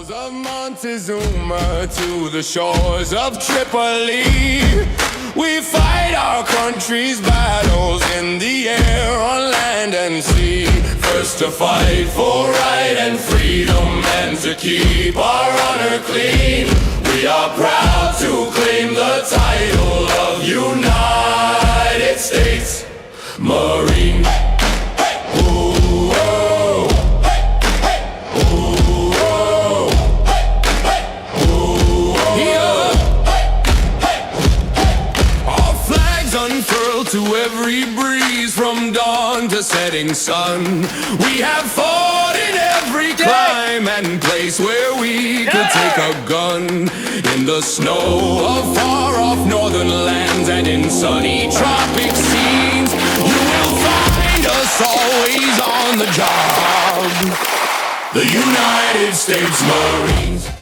Of Montezuma to the shores of Tripoli, we fight our country's battles in the air, on land and sea. First to fight for right and freedom, and to keep our honor clean. We are proud to claim the title of United States Marine. To every breeze, from dawn to setting sun, we have fought in every clime and place where we could take a gun. In the snow of far-off northern lands and in sunny tropic scenes, you will find us always on the job, the United States Marines.